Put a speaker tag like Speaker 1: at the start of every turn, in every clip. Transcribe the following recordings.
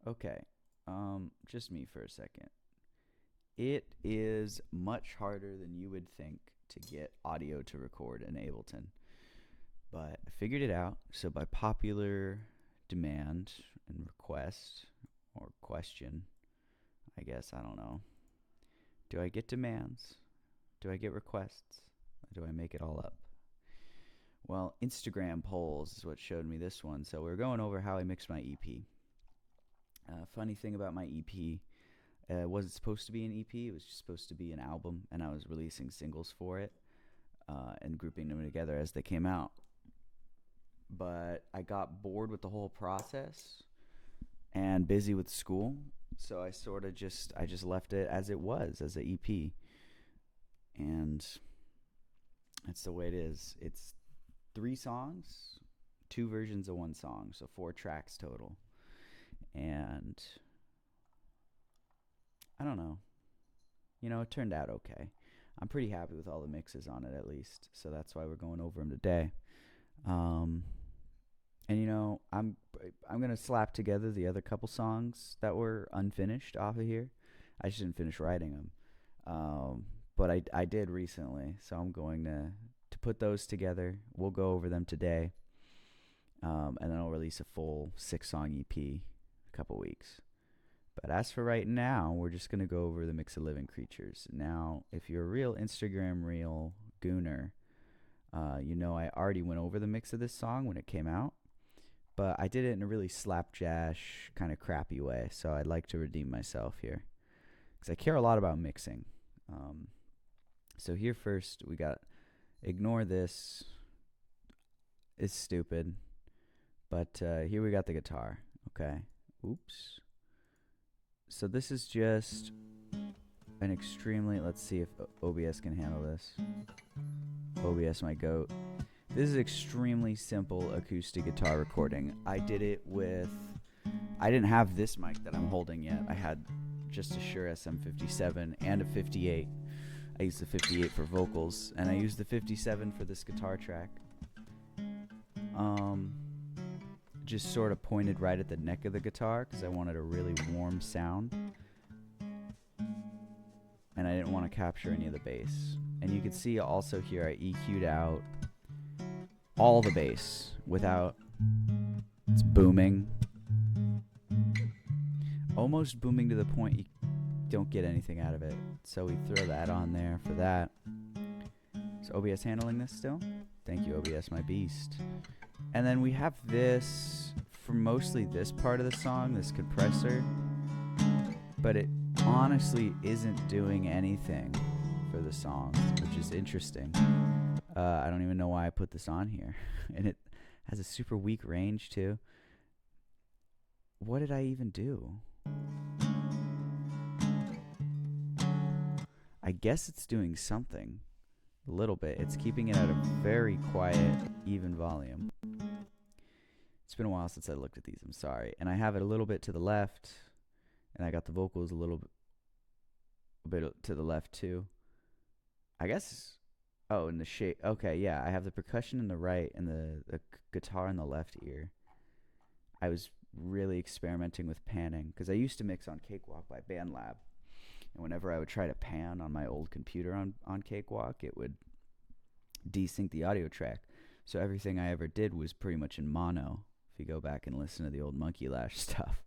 Speaker 1: Okay. Just me for a second. It is much harder than you would think to get audio to record in Ableton. But I figured it out. So by popular demand and request or question, I guess, I don't know. Do I get demands? Do I get requests? Or do I make it all up? Well, Instagram polls is what showed me this one. So we're going over how I mix my EP. Funny thing about my EP, wasn't supposed to be an EP. It was just supposed to be an album, and I was releasing singles for it and grouping them together as they came out. But I got bored with the whole process and busy with school, so I sort of just left it as it was, as an EP, and that's the way it is. It's 3 songs, 2 versions of one song, so 4 tracks total. And I don't know. It turned out okay. I'm pretty happy with all the mixes on it, at least. So that's why we're going over them today. And I'm gonna slap together the other couple songs that were unfinished off of here. I just didn't finish writing them, but I did recently. So I'm going to put those together. We'll go over them today, and then I'll release a full 6-song EP in a couple weeks. But as for right now, we're just going to go over the mix of living creatures. Now, if you're a real Instagram reel gooner, I already went over the mix of this song when it came out, but I did it in a really slapjash kind of crappy way, so I'd like to redeem myself here because I care a lot about mixing. So here first, we got ignore this. It's stupid, but here we got the guitar. Okay. Oops. So this is just an extremely, let's see if OBS can handle this. OBS, my goat. This is extremely simple acoustic guitar recording. I did it with, I didn't have this mic that I'm holding yet. I had just a Shure SM57 and a 58. I used the 58 for vocals, and I used the 57 for this guitar track. Just sort of pointed right at the neck of the guitar because I wanted a really warm sound, and I didn't want to capture any of the bass. And you can see also here I EQ'd out all the bass without, it's booming, almost booming to the point you don't get anything out of it. So we throw that on there for that. Is OBS handling this still? Thank you, OBS, my beast. And then we have this for mostly this part of the song, this compressor, but it honestly isn't doing anything for the song, which is interesting. I don't even know why I put this on here. And it has a super weak range too. What did I even do? I guess it's doing something. A little bit. It's keeping it at a very quiet, even volume. It's been a while since I looked at these. I'm sorry. And I have it a little bit to the left, and I got the vocals a bit to the left too. I guess. Oh, and the shape. Okay, yeah. I have the percussion in the right and the guitar in the left ear. I was really experimenting with panning because I used to mix on Cakewalk by BandLab. And whenever I would try to pan on my old computer on Cakewalk, it would desync the audio track. So everything I ever did was pretty much in mono, if you go back and listen to the old Monkey Lash stuff.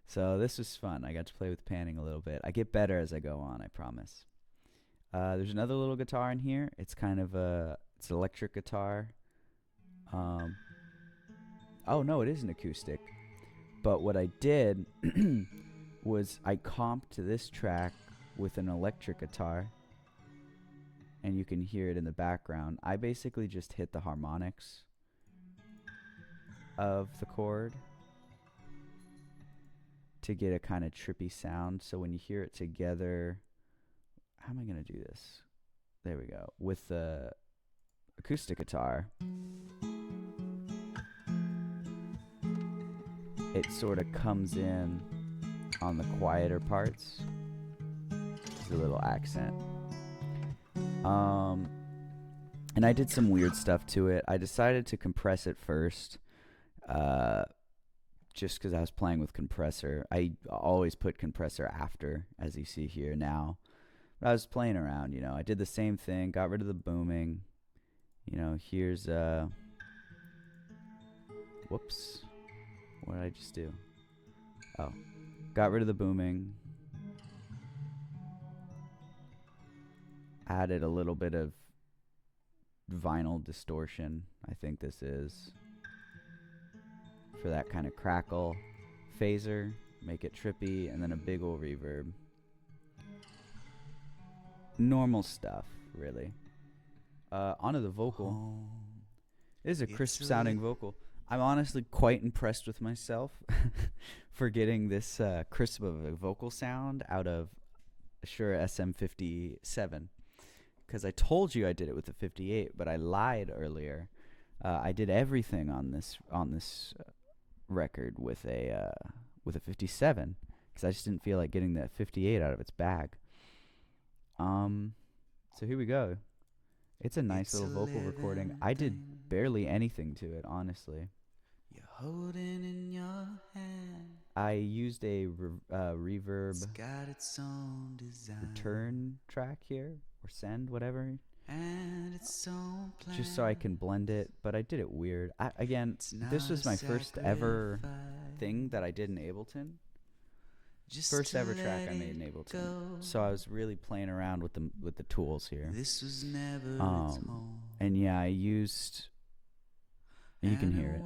Speaker 1: So this was fun. I got to play with panning a little bit. I get better as I go on, I promise. There's another little guitar in here. It's kind of it's an electric guitar. Oh, no, it is an acoustic. But what I did was I comped this track with an electric guitar, and you can hear it in the background. I basically just hit the harmonics of the chord to get a kind of trippy sound. So when you hear it together, how am I going to do this? There we go. With the acoustic guitar, it sort of comes in on the quieter parts. It's a little accent. And I did some weird stuff to it. I decided to compress it first, just because I was playing with compressor. I always put compressor after, as you see here now. But I was playing around, you know. I did the same thing, got rid of the booming. You know, here's whoops. What did I just do? Oh, got rid of the booming. Added a little bit of vinyl distortion, I think this is, for that kind of crackle. Phaser, make it trippy, and then a big ol' reverb. Normal stuff, really. Onto the vocal. This is a crisp sounding vocal. I'm honestly quite impressed with myself for getting this crisp of a vocal sound out of Shure SM57. Because I told you I did it with the 58, but I lied earlier. I did everything on this record with a 57, because I just didn't feel like getting that 58 out of its bag. So here we go. It's a nice little vocal recording. I did barely anything to it, honestly. You're holding in your hand. I used a reverb return track here, or send, whatever, and it's so just so I can blend it, but I did it weird. Again, this was my first ever thing that I did in Ableton. First ever track I made in Ableton. So I was really playing around with the tools here. This was never and yeah, I used, you can hear it.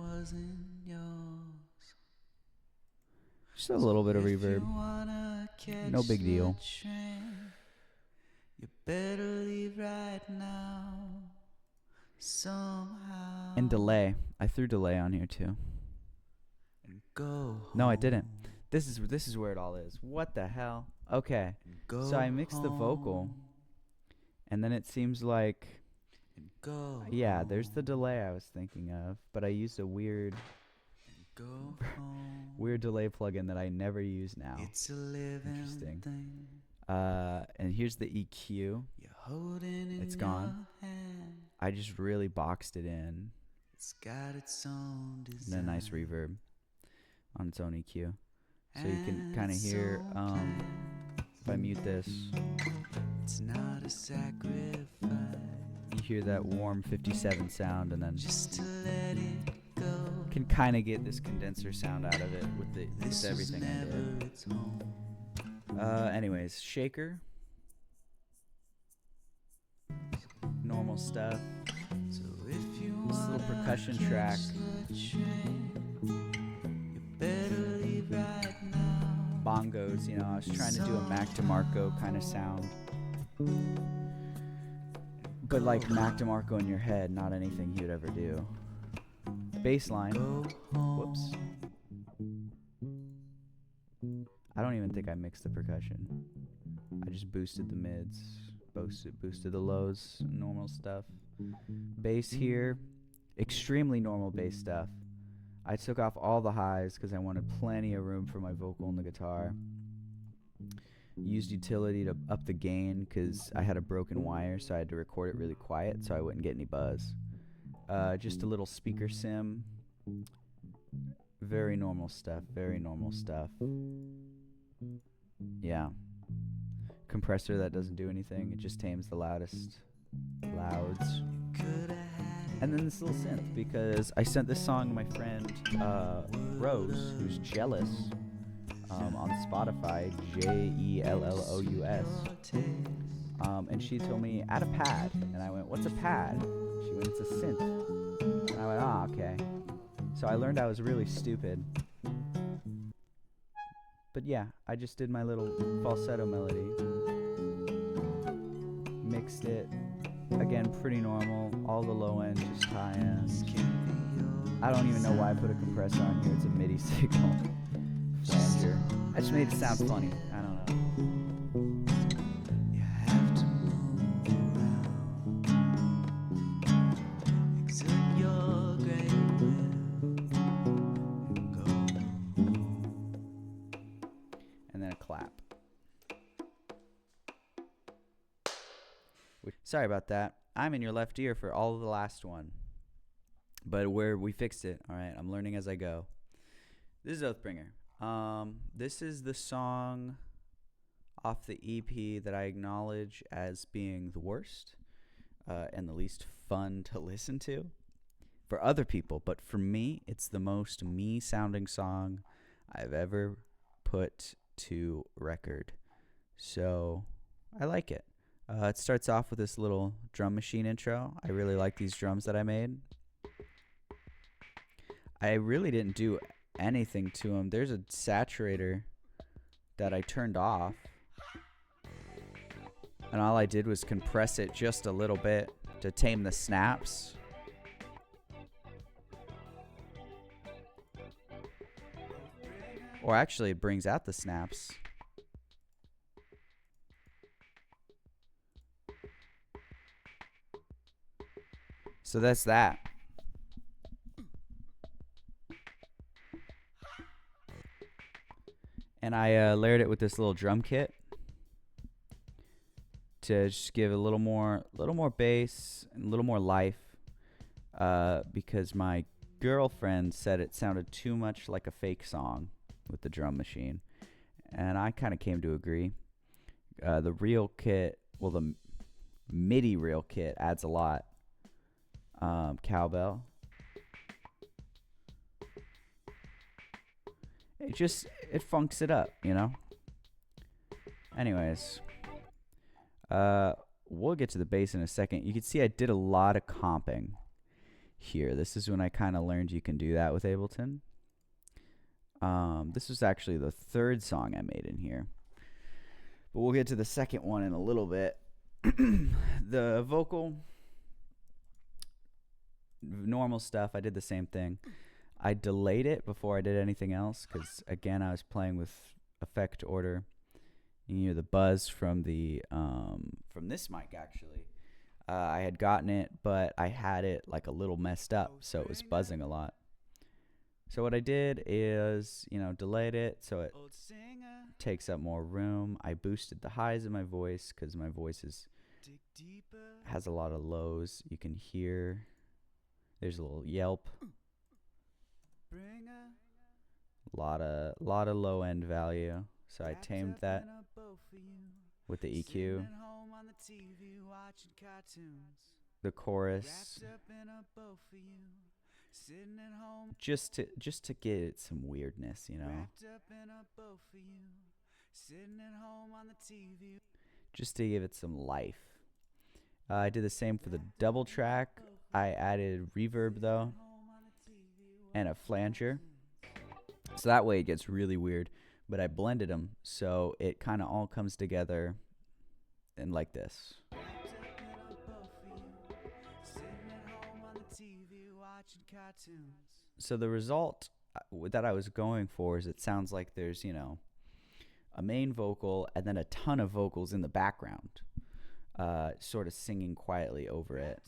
Speaker 1: Just a little bit of reverb. No big deal. You better leave right now. Somehow. And delay. I threw delay on here too. No, I didn't. This is where it all is. What the hell? Okay. So I mixed the vocal, and then it seems like, yeah, there's the delay I was thinking of, but I used a weird delay plugin that I never use now. It's a interesting. And here's the EQ. It's gone. I just really boxed it in. It's got its own design. And a nice reverb on its own EQ. So you can kind of hear, if I mute this, it's not a sacrifice. You hear that warm 57 sound, and then just to let it go. Can kind of get this condenser sound out of it with everything I did. Anyways, shaker. Normal stuff. So if you this little percussion track. Bongos, you know, I was trying to do a Mac DeMarco kind of sound. But like Mac DeMarco in your head, not anything he would ever do. Bass line. Whoops. I don't even think I mixed the percussion. I just boosted the mids, boosted the lows, normal stuff. Bass here, extremely normal bass stuff. I took off all the highs because I wanted plenty of room for my vocal and the guitar. Used utility to up the gain because I had a broken wire, so I had to record it really quiet so I wouldn't get any buzz. Just a little speaker sim. Very normal stuff, very normal stuff. Yeah. Compressor that doesn't do anything, it just tames the loudest louds. And then this little synth, because I sent this song to my friend Rose, who's jealous, on Spotify, JELLOUS. And she told me, add a pad. And I went, what's a pad? She went, it's a synth. And I went, ah, okay. So I learned I was really stupid. But yeah, I just did my little falsetto melody. Mixed it. Again, pretty normal. All the low end, just high end. I don't even know why I put a compressor on here. It's a MIDI signal. Flanger. I just made it sound funny. I don't know. And then a clap. Sorry about that. I'm in your left ear for all of the last one. But we fixed it, all right? I'm learning as I go. This is Oathbringer. This is the song off the EP that I acknowledge as being the worst and the least fun to listen to for other people. But for me, it's the most me-sounding song I've ever put to record. So I like it. It starts off with this little drum machine intro. I really like these drums that I made. I really didn't do anything to them. There's a saturator that I turned off, and all I did was compress it just a little bit to tame the snaps. Or actually, it brings out the snaps. So that's that. And I layered it with this little drum kit to just give a little more bass and a little more life, because my girlfriend said it sounded too much like a fake song with the drum machine, and I kind of came to agree. The real kit, well, the MIDI real kit adds a lot. Cowbell. It funks it up, you know? Anyways, we'll get to the bass in a second. You can see I did a lot of comping here. This is when I kind of learned you can do that with Ableton. This was actually the third song I made in here, but we'll get to the second one in a little bit. The vocal, normal stuff, I did the same thing. I delayed it before I did anything else because, again, I was playing with effect order. You hear the buzz from the from this mic, actually. I had gotten it, but I had it like a little messed up, so it was buzzing a lot. So what I did is, delayed it so it takes up more room. I boosted the highs of my voice because my voice has a lot of lows. You can hear there's a little yelp. A lot of low end value. So I tamed that with the EQ. The chorus. Just to get it some weirdness, Just to give it some life. I did the same for the double track. I added reverb though, and a flanger. So that way it gets really weird. But I blended them so it kind of all comes together and like this. So the result that I was going for is it sounds like there's, a main vocal and then a ton of vocals in the background, sort of singing quietly over it.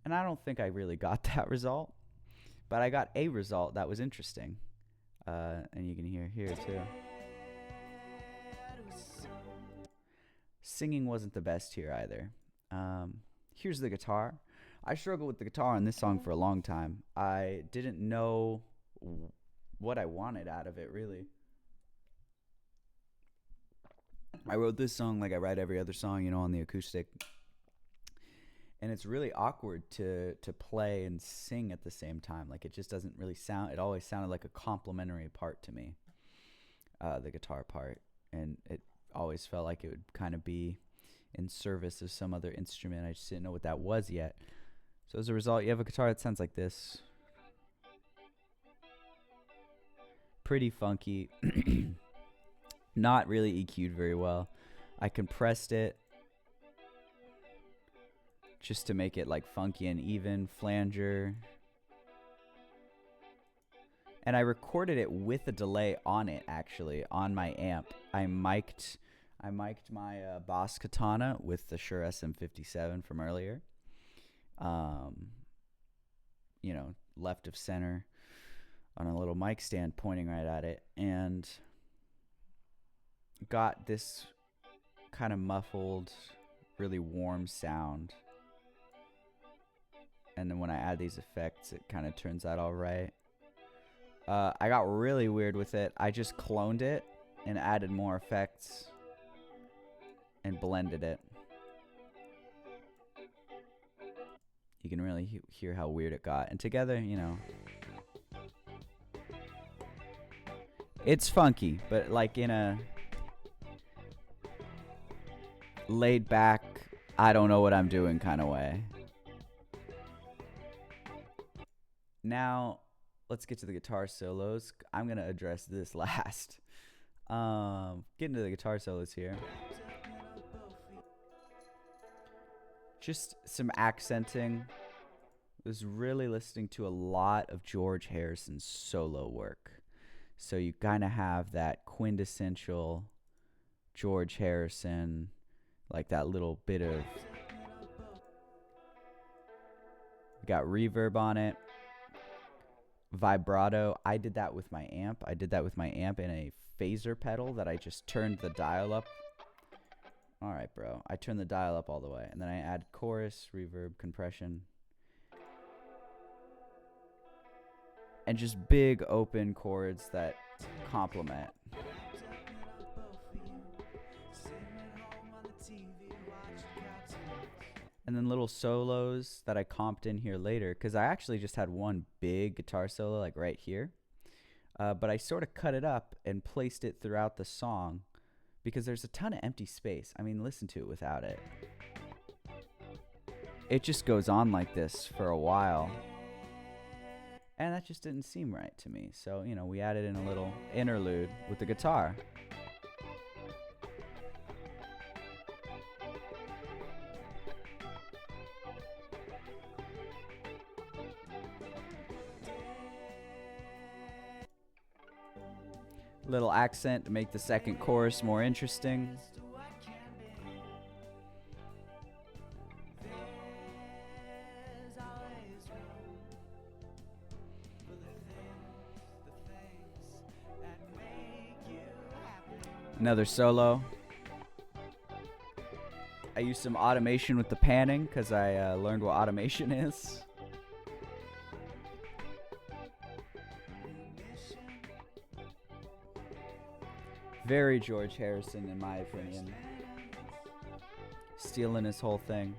Speaker 1: And I don't think I really got that result, but I got a result that was interesting. And you can hear here too. Singing wasn't the best here either. Here's the guitar. I struggled with the guitar on this song for a long time. I didn't know what I wanted out of it, really. I wrote this song like I write every other song, on the acoustic. And it's really awkward to play and sing at the same time. Like, it just doesn't really sound, it always sounded like a complementary part to me, the guitar part. And it always felt like it would kind of be in service of some other instrument. I just didn't know what that was yet. So as a result, you have a guitar that sounds like this. Pretty funky. Not really EQ'd very well. I compressed it just to make it like funky and even, flanger. And I recorded it with a delay on it, actually, on my amp. I mic'd my Boss Katana with the Shure SM57 from earlier. Left of center on a little mic stand pointing right at it, and got this kind of muffled, really warm sound And then when I add these effects, it kind of turns out all right. I got really weird with it. I just cloned it and added more effects and blended it. You can really hear how weird it got. And together, you know, it's funky, but like in a laid back, I don't know what I'm doing kind of way. Now, let's get to the guitar solos. I'm going to address this last. Get into the guitar solos here. Just some accenting. I was really listening to a lot of George Harrison's solo work. So you kind of have that quintessential George Harrison, like that little bit of, got reverb on it. Vibrato. I did that with my amp. I did that with my amp in a phaser pedal that I just turned the dial up. All right, bro. I turned the dial up all the way. And then I add chorus, reverb, compression. And just big open chords that complement. And then little solos that I comped in here later, because I actually just had one big guitar solo like right here. But I sort of cut it up and placed it throughout the song because there's a ton of empty space. I mean, listen to it without it. It just goes on like this for a while. And that just didn't seem right to me. So, you know, we added in a little interlude with the guitar. Little accent to make the second chorus more interesting. Another solo. I used some automation with the panning because I learned what automation is. Very George Harrison, in my opinion. Stealing his whole thing.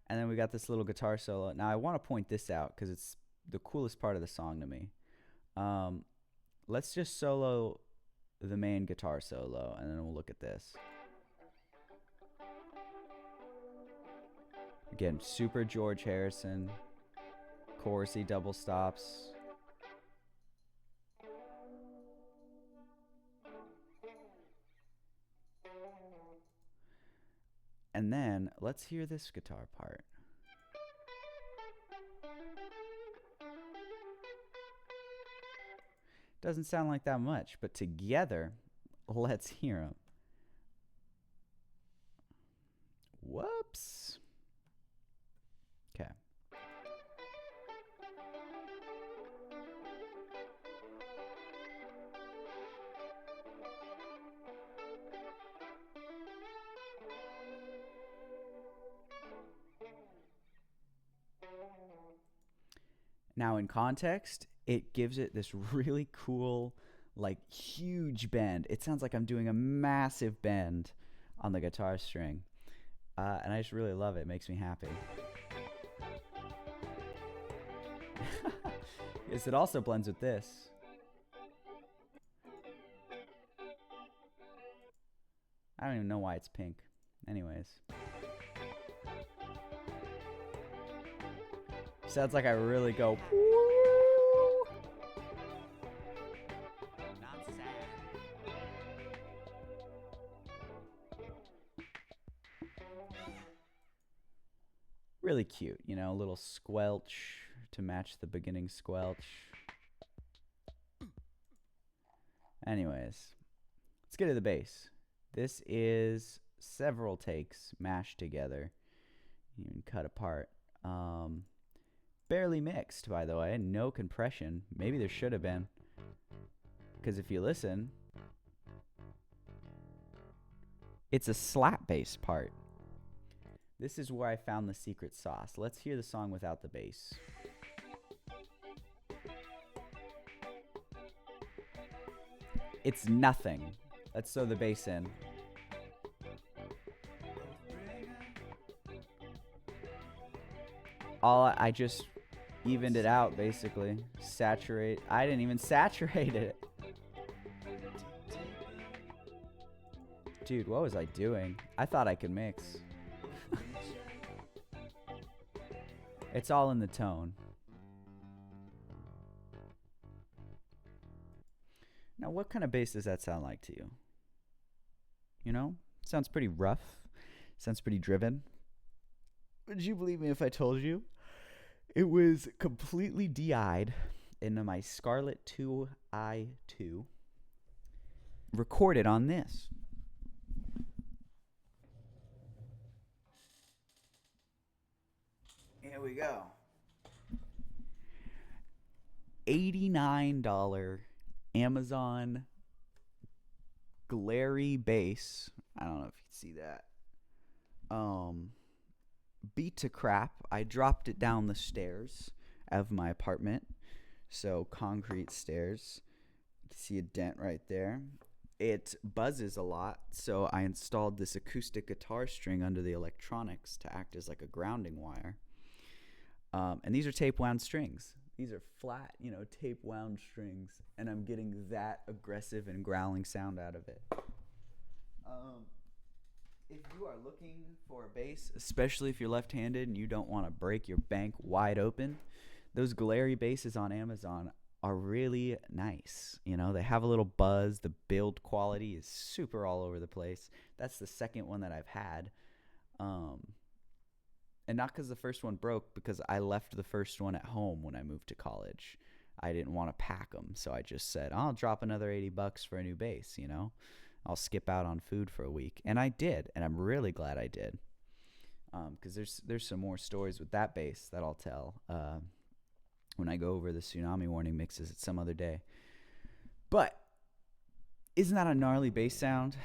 Speaker 1: And then we got this little guitar solo. Now I want to point this out because it's the coolest part of the song to me. Let's just solo the main guitar solo, and then we'll look at this. Again, super George Harrison. Chorusy double stops. And then let's hear this guitar part. Doesn't sound like that much, but together, let's hear them. Whoops. Okay. Now in context, it gives it this really cool, like huge bend. It sounds like I'm doing a massive bend on the guitar string. And I just really love it. It makes me happy. Yes, it also blends with this. I don't even know why it's pink. Anyways. Sounds like I really go. Woo! Not sad. Really cute, you know, a little squelch to match the beginning squelch. Anyways, let's get to the bass. This is several takes mashed together, even cut apart. Barely mixed, by the way. No compression. Maybe there should have been. Because if you listen, It's a slap bass part. This is where I found the secret sauce. Let's hear the song without the bass. It's nothing. Let's throw the bass in. I just evened it out, basically. Saturate. I didn't even saturate it. Dude, what was I doing? I thought I could mix. It's all in the tone. Now, what kind of bass does that sound like to you? You know? Sounds pretty rough. Sounds pretty driven. Would you believe me if I told you? It was completely DI'd into my Scarlett 2i2. Recorded on this. Here we go. $89 Amazon glary bass. I don't know if you can see that. Beat to crap. I dropped it down the stairs of my apartment. So concrete stairs. You can see a dent right there. It buzzes a lot, so I installed this acoustic guitar string under the electronics to act as like a grounding wire. And these are tape wound strings. These are flat, tape wound strings, and I'm getting that aggressive and growling sound out of it. If you are looking for a bass, especially if you're left-handed and you don't want to break your bank wide open, those glary basses on Amazon are really nice. They have a little buzz. The build quality is super all over the place. That's the second one that I've had. And not because the first one broke, because I left the first one at home when I moved to college. I didn't want to pack them, so I just said, I'll drop another $80 for a new bass, I'll skip out on food for a week. And I did, and I'm really glad I did. Because there's some more stories with that bass that I'll tell when I go over the tsunami warning mixes at some other day. But isn't that a gnarly bass sound?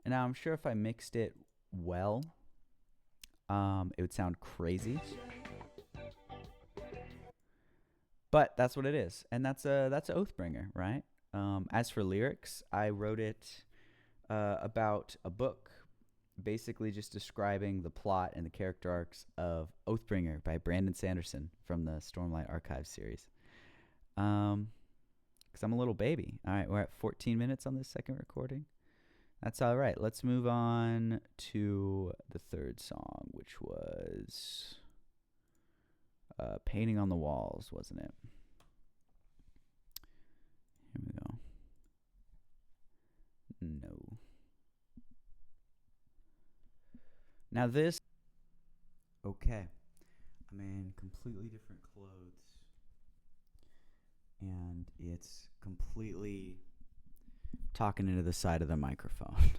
Speaker 1: And now I'm sure if I mixed it well, it would sound crazy. But that's what it is, and that's Oathbringer, right? As for lyrics, I wrote it about a book, basically just describing the plot and the character arcs of Oathbringer by Brandon Sanderson from the Stormlight Archives series. Because I'm a little baby. All right, we're at 14 minutes on this second recording. That's all right. Let's move on to the third song, which was Painting on the Walls, wasn't it? Here we go. No. Now this. Okay. I'm in completely different clothes. And it's completely talking into the side of the microphone.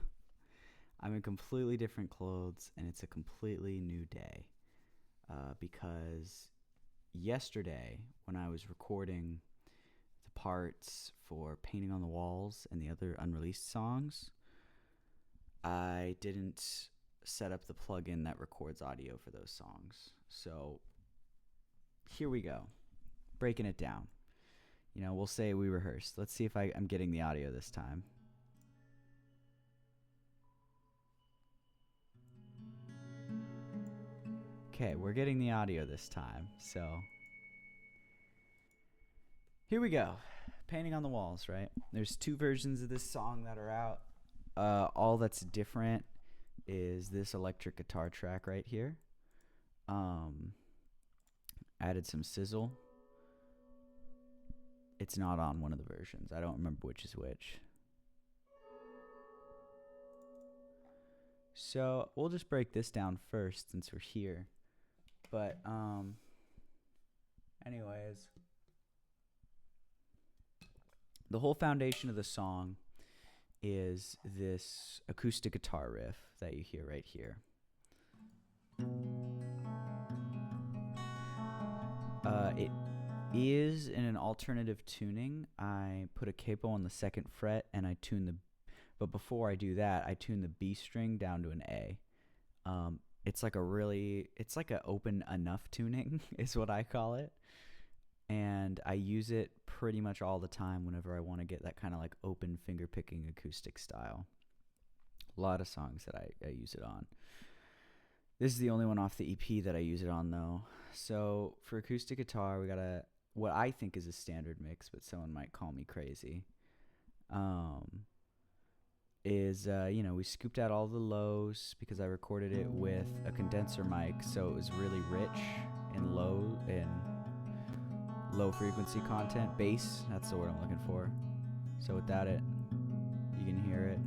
Speaker 1: I'm in completely different clothes, and it's a completely new day. Because yesterday, when I was recording the parts for Painting on the Walls and the other unreleased songs, I didn't set up the plugin that records audio for those songs. So here we go, breaking it down. We'll say we rehearsed. Let's see if I'm getting the audio this time. Okay, we're getting the audio this time, so here we go. Painting on the Walls, right? There's 2 versions of this song that are out. All that's different is this electric guitar track right here. Added some sizzle. It's not on one of the versions. I don't remember which is which. So we'll just break this down first since we're here. But anyways, the whole foundation of the song is this acoustic guitar riff that you hear right here. is in an alternative tuning. I put a capo on the 2nd fret and I tune the, but before I do that, I tune the B string down to an A. It's like a open enough tuning is what I call it. And I use it pretty much all the time whenever I want to get that kind of like open finger picking acoustic style. A lot of songs that I use it on. This is the only one off the EP that I use it on though. So for acoustic guitar, we got what I think is a standard mix, but someone might call me crazy. We scooped out all the lows because I recorded it with a condenser mic, so it was really rich in low frequency content. Bass, that's the word I'm looking for. So without it, you can hear it.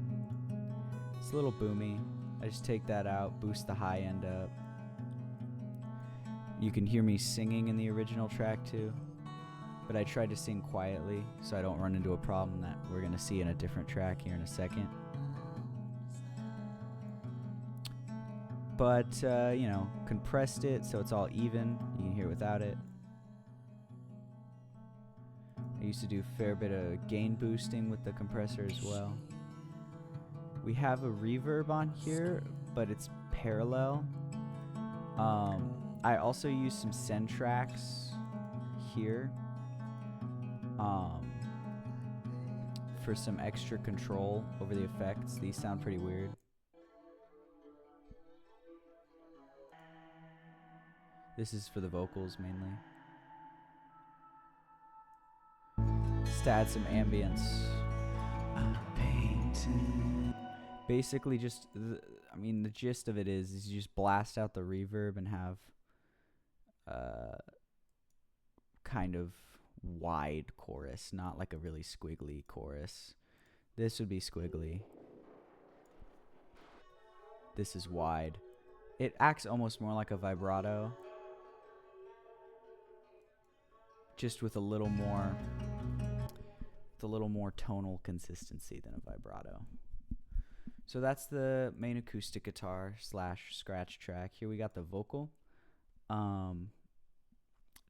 Speaker 1: It's a little boomy. I just take that out, boost the high end up. You can hear me singing in the original track too, but I tried to sing quietly so I don't run into a problem that we're going to see in a different track here in a second. But, compressed it so it's all even. You can hear it without it. I used to do a fair bit of gain boosting with the compressor as well. We have a reverb on here, but it's parallel. I also use some send tracks here for some extra control over the effects. These sound pretty weird. This is for the vocals mainly. Just to add some ambience. Basically just, the gist of it is you just blast out the reverb and have kind of wide chorus, not like a really squiggly chorus. This would be squiggly. This is wide. It acts almost more like a vibrato, just with a little more tonal consistency than a vibrato. So that's the main acoustic guitar / scratch track. Here we got the vocal.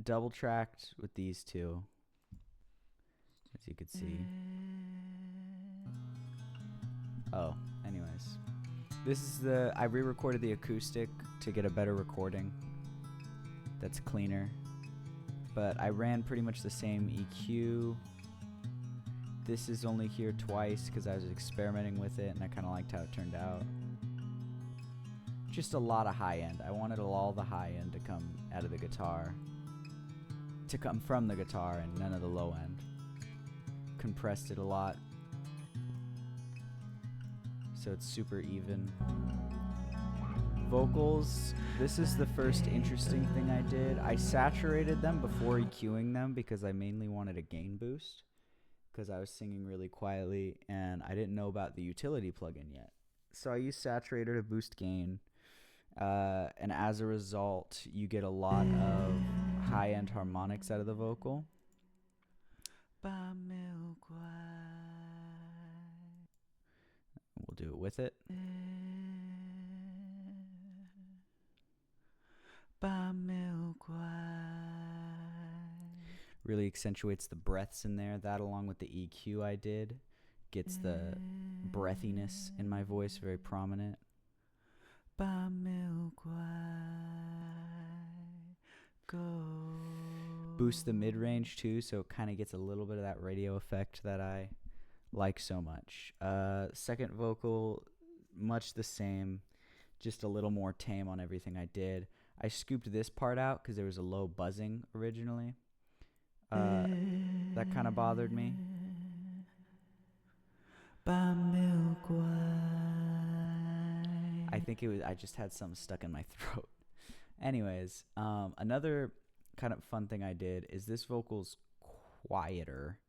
Speaker 1: Double tracked with these two, as you could see. Oh, anyways. This is I re-recorded the acoustic to get a better recording that's cleaner. But I ran pretty much the same EQ. This is only here twice because I was experimenting with it and I kind of liked how it turned out. Just a lot of high end. I wanted all the high end to come out of the guitar. To come from the guitar and none of the low end. Compressed it a lot, so it's super even. Vocals, this is the first interesting thing I did. I saturated them before EQing them because I mainly wanted a gain boost because I was singing really quietly and I didn't know about the utility plugin yet. So I used saturator to boost gain, and as a result you get a lot of high-end harmonics out of the vocal. We'll do it with it. Really accentuates the breaths in there. That, along with the EQ I did, gets the breathiness in my voice very prominent. Boost the mid-range too, so it kind of gets a little bit of that radio effect that I like so much. Second vocal, much the same, just a little more tame on everything I did. I scooped this part out because there was a low buzzing originally. That kind of bothered me. I think I just had something stuck in my throat. Anyways, another kind of fun thing I did is this vocal's quieter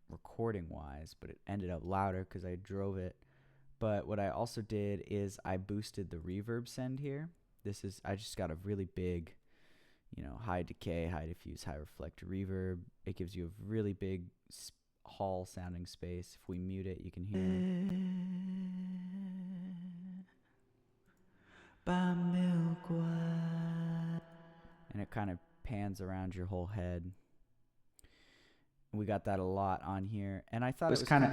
Speaker 1: recording wise, but it ended up louder because I drove it. But what I also did is I boosted the reverb send here. I just got a really big, high decay, high diffuse, high reflect reverb. It gives you a really big hall sounding space. If we mute it, you can hear and it kind of pans around your whole head. We got that a lot on here, and I thought it was kind of.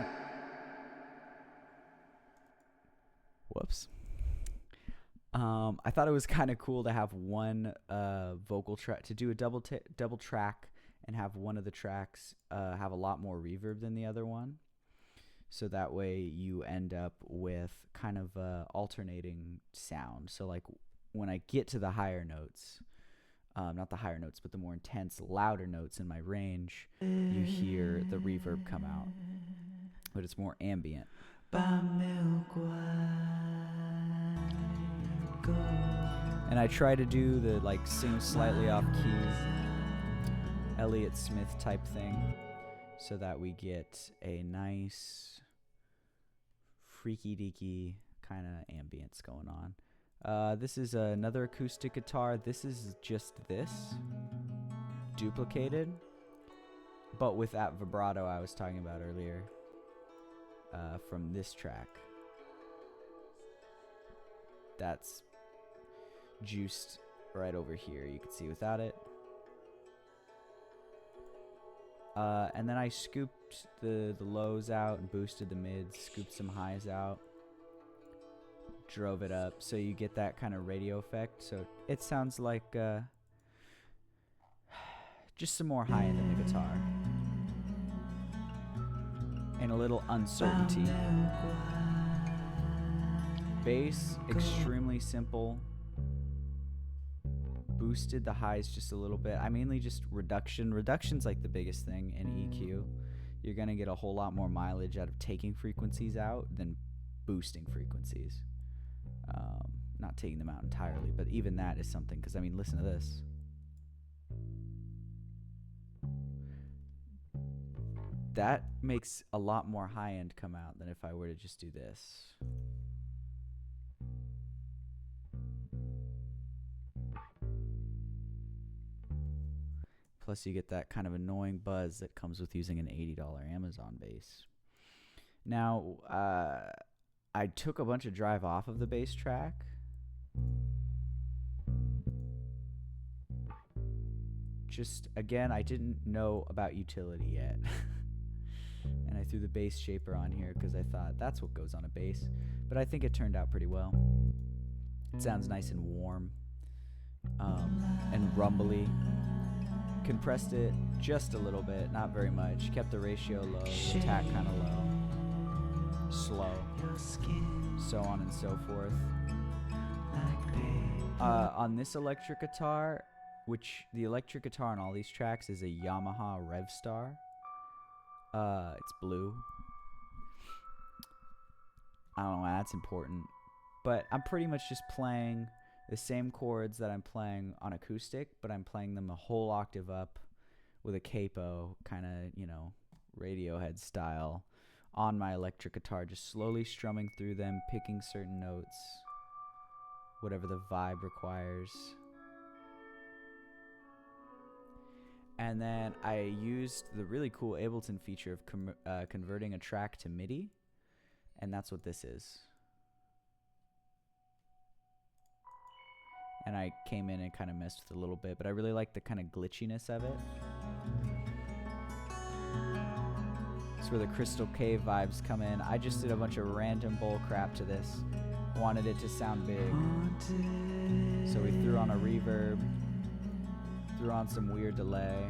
Speaker 1: Whoops. I thought it was kind of cool to have one vocal track, to do a double track, and have one of the tracks have a lot more reverb than the other one. So that way you end up with kind of alternating sound. So like when I get to the higher notes, not the higher notes, but the more intense, louder notes in my range, you hear the reverb come out. But it's more ambient. And I try to do the like sing slightly off key, Elliott Smith type thing, so that we get a nice freaky deaky kind of ambience going on. This is another acoustic guitar. This is just this duplicated, but with that vibrato I was talking about earlier from this track. That's juiced right over here. You can see without it. And then I scooped the lows out and boosted the mids, scooped some highs out, drove it up, so you get that kind of radio effect. So it sounds like just some more high end in the guitar. And a little uncertainty. Bass, extremely simple. Boosted the highs just a little bit. I mainly just reduction. Reduction's like the biggest thing in EQ. You're gonna get a whole lot more mileage out of taking frequencies out than boosting frequencies. Not taking them out entirely, but even that is something, because I mean, listen to this. That makes a lot more high end come out than if I were to just do this. Plus you get that kind of annoying buzz that comes with using an $80 Amazon bass. Now, I took a bunch of drive off of the bass track. Just, again, I didn't know about utility yet. And I threw the bass shaper on here because I thought that's what goes on a bass. But I think it turned out pretty well. It sounds nice and warm and rumbly. Compressed it just a little bit, not very much. Kept the ratio low, the attack kind of low, slow, so on and so forth. On this electric guitar, which the electric guitar on all these tracks is a Yamaha Revstar. It's blue. I don't know why that's important, but I'm pretty much just playing the same chords that I'm playing on acoustic, but I'm playing them a whole octave up with a capo, kind of, you know, Radiohead style, on my electric guitar, just slowly strumming through them, picking certain notes, whatever the vibe requires. And then I used the really cool Ableton feature of converting a track to MIDI, and that's what this is. And I came in and kind of messed with it a little bit, but I really like the kind of glitchiness of it. It's where the Crystal Cave vibes come in. I just did a bunch of random bull crap to this. Wanted it to sound big. So we threw on a reverb, threw on some weird delay,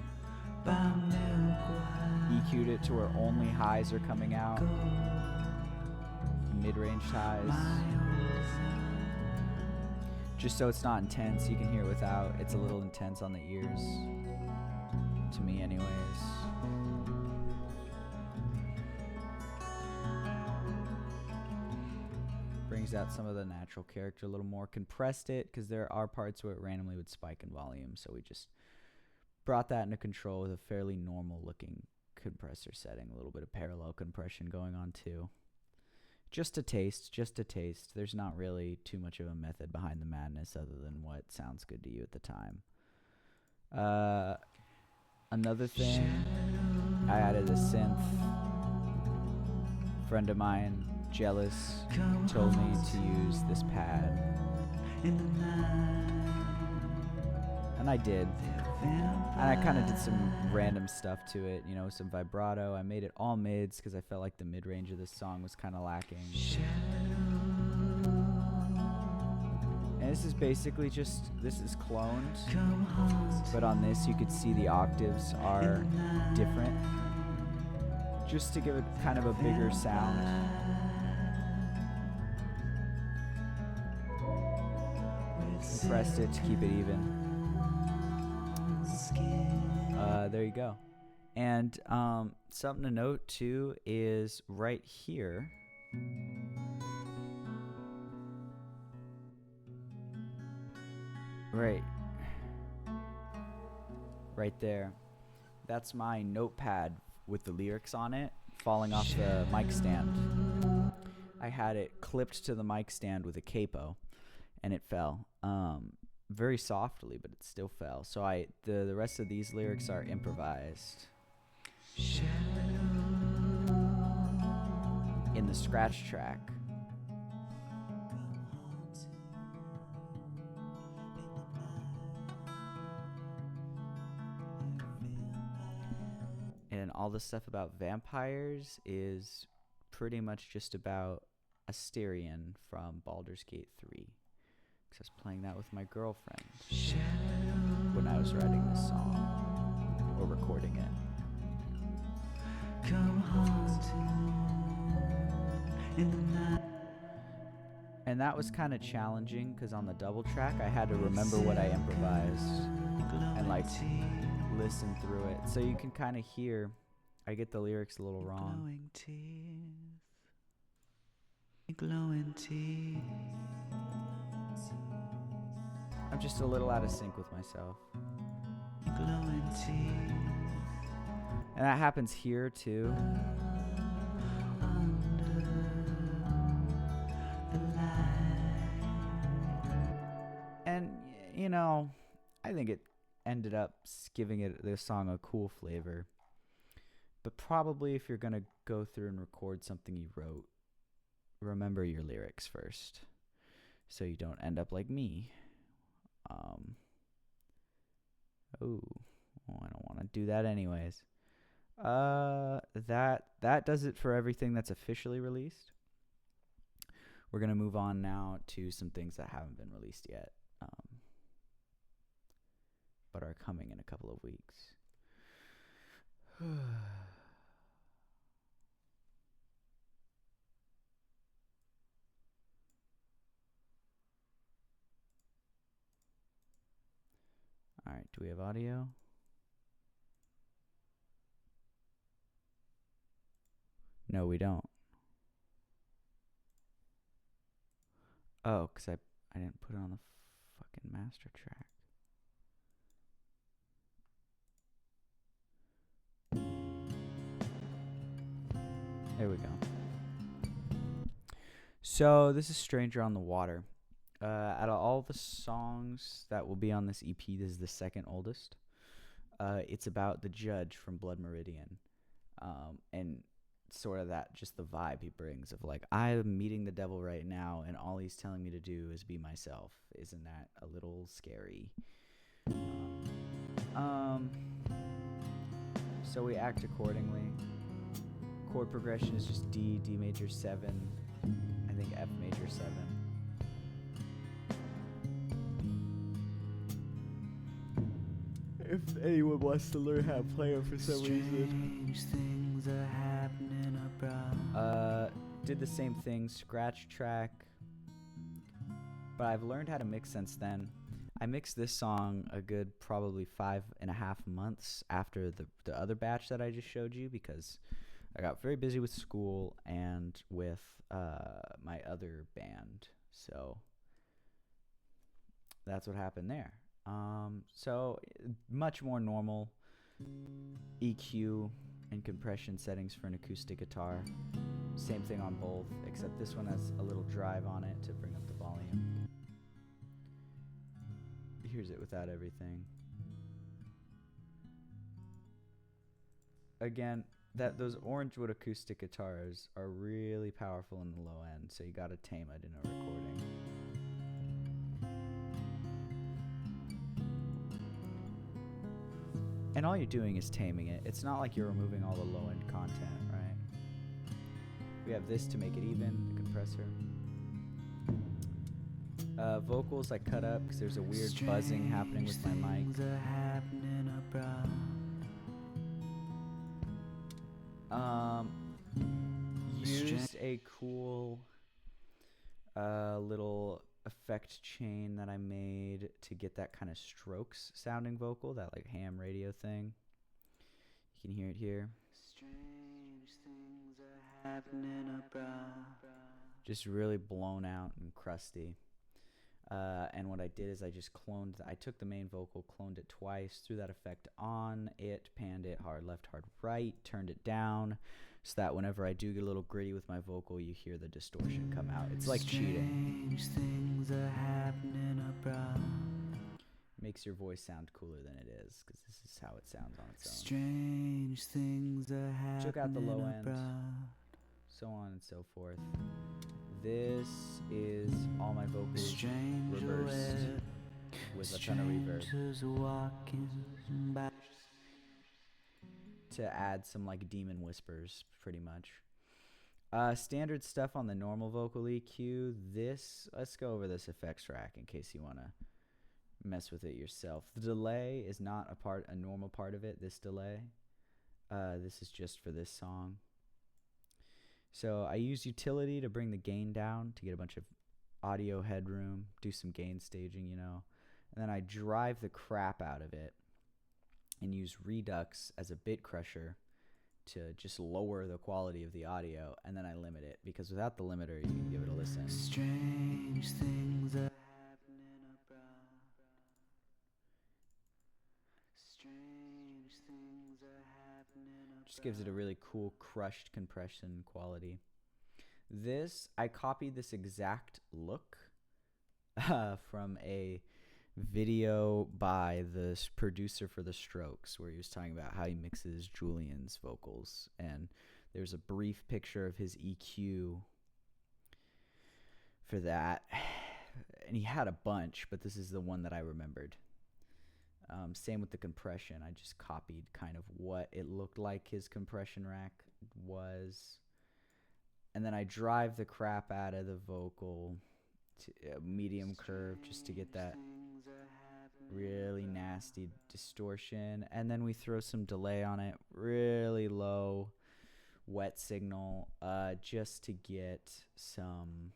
Speaker 1: EQ'd it to where only highs are coming out, mid-range highs. Just so it's not intense, you can hear it without. It's a little intense on the ears, to me anyways. Brings out some of the natural character a little more. Compressed it, because there are parts where it randomly would spike in volume, so we just brought that into control with a fairly normal looking compressor setting. A little bit of parallel compression going on too. Just a taste, just a taste. There's not really too much of a method behind the madness other than what sounds good to you at the time. Another thing, I added a synth. A friend of mine, Jealous, told me to use this pad. And I did. And I kind of did some random stuff to it, you know, some vibrato. I made it all mids because I felt like the mid-range of this song was kind of lacking. And this is basically just, this is cloned, but on this you could see the octaves are different, just to give it kind of a bigger sound. Compressed it to keep it even. There you go. And something to note too is right here, right there, that's my notepad with the lyrics on it falling off the mic stand. I had it clipped to the mic stand with a capo and it fell. Very softly, but it still fell. So the rest of these lyrics are improvised in the scratch track. And all the stuff about vampires is pretty much just about Asterion from Baldur's Gate 3. I was playing that with my girlfriend when I was writing this song or recording it. And that was kind of challenging because on the double track I had to remember what I improvised and like listen through it, so you can kind of hear I get the lyrics a little wrong. Glowing teeth. I'm just a little out of sync with myself. Glowing teeth. And that happens here too. And you know, I think it ended up giving this song a cool flavor. But probably if you're gonna go through and record something you wrote, remember your lyrics first, so you don't end up like me. I don't want to do that anyways. That does it for everything that's officially released. We're gonna move on now to some things that haven't been released yet, but are coming in a couple of weeks. All right, do we have audio? No, we don't. Oh, because I didn't put it on the fucking master track. There we go. So this is Stranger on the Water. Out of all the songs that will be on this EP, this is the second oldest. It's about the judge from Blood Meridian. And sort of that, just the vibe he brings of like, I'm meeting the devil right now and all he's telling me to do is be myself. Isn't that a little scary? So we act accordingly. Chord progression is just D, D major 7, I think F major 7. If anyone wants to learn how to play it for some reason. Things are happening abroad. Did the same thing, scratch track. But I've learned how to mix since then. I mixed this song a good probably 5.5 months after the other batch that I just showed you, because I got very busy with school and with my other band. So that's what happened there. So much more normal EQ and compression settings for an acoustic guitar. Same thing on both, except this one has a little drive on it to bring up the volume. Here's it without everything. Again, those Orangewood acoustic guitars are really powerful in the low end, so you gotta tame it in a recording. And all you're doing is taming it. It's not like you're removing all the low-end content, right? We have this to make it even, the compressor. Vocals I cut up because there's a weird buzzing happening with my mic. Used a cool little effect chain that I made to get that kind of strokes sounding vocal, that like ham radio thing. You can hear it here. Strange things are happening abroad. Just really blown out and crusty. And what I did is I just cloned, I took the main vocal, cloned it twice, threw that effect on it, panned it hard left, hard right, turned it down, so that whenever I do get a little gritty with my vocal, you hear the distortion come out. It's like cheating. Strange things are happening abroad. Makes your voice sound cooler than it is, because this is how it sounds on its own. Strange things are happening. Took out the low end, so on and so forth. This is all my vocals reversed with a ton of reverb to add some like demon whispers, pretty much. Standard stuff on the normal vocal EQ. Let's go over this effects rack in case you want to mess with it yourself. The delay is not a normal part of it. This delay. This is just for this song. So I use utility to bring the gain down to get a bunch of audio headroom, do some gain staging, you know. And then I drive the crap out of it and use Redux as a bit crusher to just lower the quality of the audio, and then I limit it, because without the limiter you can give it a listen. Strange things are happening abroad. Strange things are happening abroad. Just gives it a really cool crushed compression quality. This, I copied this exact look from a video by the producer for The Strokes, where he was talking about how he mixes Julian's vocals, and there's a brief picture of his EQ for that, and he had a bunch, but this is the one that I remembered. Same with the compression. I just copied kind of what it looked like his compression rack was, and then I drive the crap out of the vocal to medium curve just to get that really nasty distortion, and then we throw some delay on it, really low wet signal, just to get some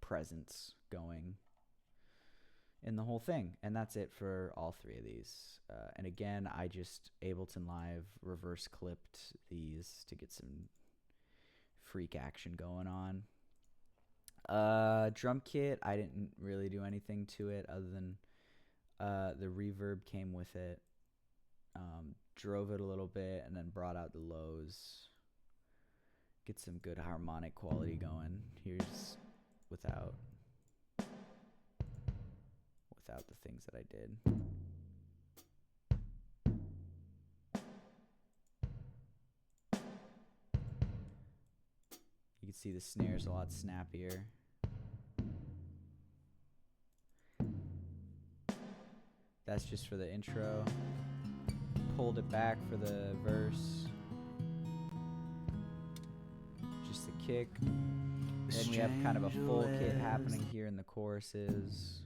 Speaker 1: presence going in the whole thing. And that's it for all three of these. And again, I just Ableton Live reverse clipped these to get some freak action going on. Drum kit, I didn't really do anything to it other than the reverb came with it. Drove it a little bit and then brought out the lows. Get some good harmonic quality going. Here's without the things that I did. You can see the snare's a lot snappier. That's just for the intro. Pulled it back for the verse. Just the kick. Then we have kind of a full kit happening here in the choruses.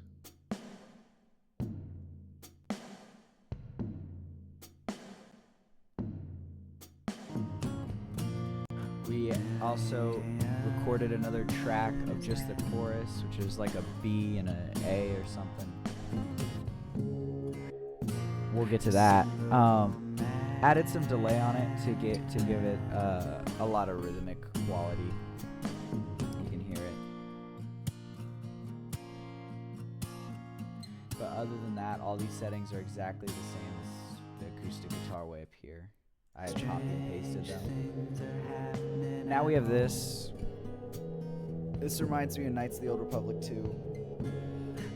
Speaker 1: We also recorded another track of just the chorus, which is like a B and an A or something. We'll get to that. Added some delay on it to give it a lot of rhythmic quality. You can hear it. But other than that, all these settings are exactly the same as the acoustic guitar way up here. I copy and pasted them. Now we have this. This reminds me of Knights of the Old Republic 2.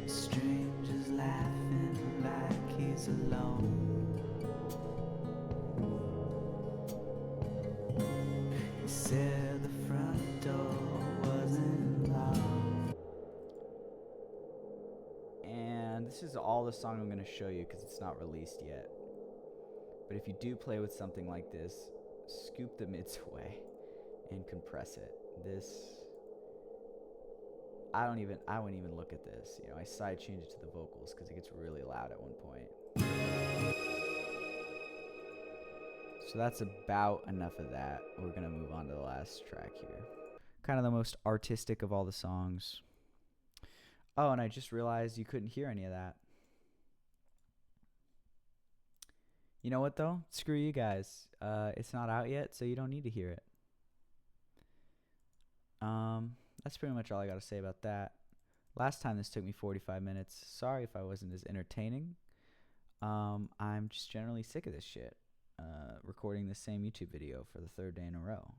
Speaker 1: Strangers laughing like he's alone. He said the front door wasn't locked. And this this is all the song I'm going to show you because it's not released yet. But if you do play with something like this, scoop the mids away and compress it. This, I wouldn't even look at this. You know, I side change it to the vocals because it gets really loud at one point. So that's about enough of that. We're going to move on to the last track here. Kind of the most artistic of all the songs. Oh, and I just realized you couldn't hear any of that. You know what, though? Screw you guys. It's not out yet, so you don't need to hear it. That's pretty much all I got to say about that. Last time this took me 45 minutes. Sorry if I wasn't as entertaining. I'm just generally sick of this shit. Recording the same YouTube video for the third day in a row.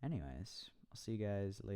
Speaker 1: Anyways, I'll see you guys later.